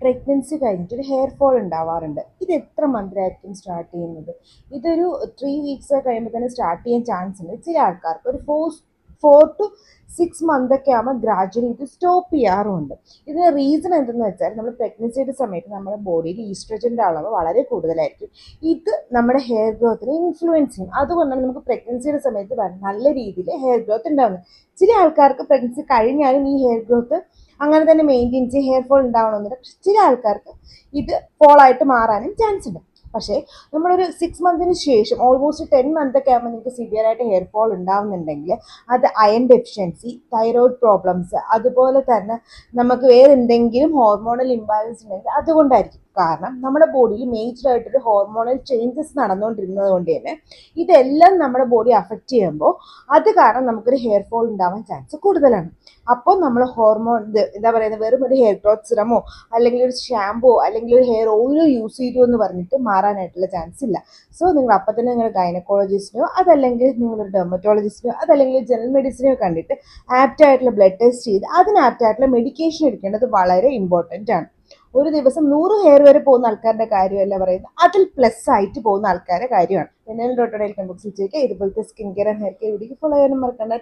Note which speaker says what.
Speaker 1: Pregnancy കഴിഞ്ഞിട്ട് ഒരു hair fall ഉണ്ടാവാറുണ്ട്. ഇത് എത്ര മന്തിലായിരിക്കും സ്റ്റാർട്ട് ചെയ്യുന്നത്? ഇതൊരു 3 വീക്സ് കഴിയുമ്പോൾ തന്നെ സ്റ്റാർട്ട് ചെയ്യാൻ ചാൻസ് ഉണ്ട്. ചില ആൾക്കാർക്ക് ഒരു 4 to 6 months ഒക്കെ ആകുമ്പോൾ ഗ്രാജുവലി ഇത് സ്റ്റോപ്പ് ചെയ്യാറുമുണ്ട്. ഇതിന് റീസൺ എന്തെന്ന് വെച്ചാൽ നമ്മൾ പ്രഗ്നൻസിയുടെ സമയത്ത് നമ്മുടെ ബോഡിയിൽ ഈസ്ട്രജൻ്റെ അളവ് വളരെ കൂടുതലായിരിക്കും. ഇത് നമ്മുടെ ഹെയർ ഗ്രോത്തിനെ ഇൻഫ്ലുവൻസ് ചെയ്യും. അതുകൊണ്ടാണ് നമുക്ക് പ്രഗ്നൻസിയുടെ സമയത്ത് നല്ല രീതിയിൽ ഹെയർ ഗ്രോത്ത് ഉണ്ടാകുന്നത്. ചില ആൾക്കാർക്ക് പ്രഗ്നൻസി കഴിഞ്ഞാലും ഈ ഹെയർ ഗ്രോത്ത് അങ്ങനെ തന്നെ മെയിൻറ്റെയിൻ ചെയ്ത് ഹെയർ ഫോൾ ഉണ്ടാവണമെന്നില്ല. പക്ഷെ ചില ആൾക്കാർക്ക് ഇത് ഫോളായിട്ട് മാറാനും ചാൻസ് ഉണ്ട്. പക്ഷേ നമ്മളൊരു 6 മന്തിന് ശേഷം ഓൾമോസ്റ്റ് 10 months ഒക്കെ ആകുമ്പോൾ നിങ്ങൾക്ക് സിവിയർ ആയിട്ട് ഹെയർ ഫോൾ ഉണ്ടാവുന്നുണ്ടെങ്കിൽ അത് അയൺ ഡെഫിഷ്യൻസി, തൈറോയ്ഡ് പ്രോബ്ലംസ്, അതുപോലെ തന്നെ നമുക്ക് വേറെ എന്തെങ്കിലും ഹോർമോണൽ ഇംബാലൻസ് ഉണ്ടെങ്കിൽ അതുകൊണ്ടായിരിക്കും. കാരണം നമ്മുടെ ബോഡിയിൽ മേജറായിട്ടൊരു ഹോർമോണൽ ചേഞ്ചസ് നടന്നുകൊണ്ടിരുന്നത് കൊണ്ട് തന്നെ ഇതെല്ലാം നമ്മുടെ ബോഡി അഫക്റ്റ് ചെയ്യുമ്പോൾ അത് കാരണം നമുക്കൊരു ഹെയർ ഫോൾ ഉണ്ടാവാൻ ചാൻസ് കൂടുതലാണ്. അപ്പോൾ നമ്മൾ ഹോർമോൺ എന്താ പറയുന്നത്, വെറും ഒരു ഹെയർ ഗ്രോത്ത് സിറമോ അല്ലെങ്കിൽ ഒരു ഷാമ്പോ അല്ലെങ്കിൽ ഒരു ഹെയർ ഓയിലോ യൂസ് ചെയ്തു എന്ന് പറഞ്ഞിട്ട് മാറാനായിട്ടുള്ള ചാൻസ് ഇല്ല. സോ നിങ്ങൾ അപ്പം തന്നെ നിങ്ങളുടെ ഗൈനക്കോളജിസ്റ്റിനോ അതല്ലെങ്കിൽ നിങ്ങളൊരു ഡെർമറ്റോളജിസ്റ്റിനോ അതല്ലെങ്കിൽ ജനറൽ മെഡിസിനെയോ കണ്ടിട്ട് ആപ്റ്റായിട്ടുള്ള ബ്ലഡ് ടെസ്റ്റ് ചെയ്ത് അതിന് ആപ്റ്റായിട്ടുള്ള മെഡിക്കേഷൻ എടുക്കേണ്ടത് വളരെ ഇമ്പോർട്ടൻ്റ് ആണ്. ഒരു ദിവസം 100 ഹെയർ വരെ പോകുന്ന ആൾക്കാരുടെ കാര്യമല്ല പറയുന്നത്, അതിൽ പ്ലസ് ആയിട്ട് പോകുന്ന ആൾക്കാരുടെ കാര്യമാണ്. പിന്നെ ഡോക്ടറുടെ ബോക്സിൽ ചോദിക്കുക. ഇതുപോലത്തെ skin care and hair care video follow ചെയ്യാനും മറക്കണ്ട.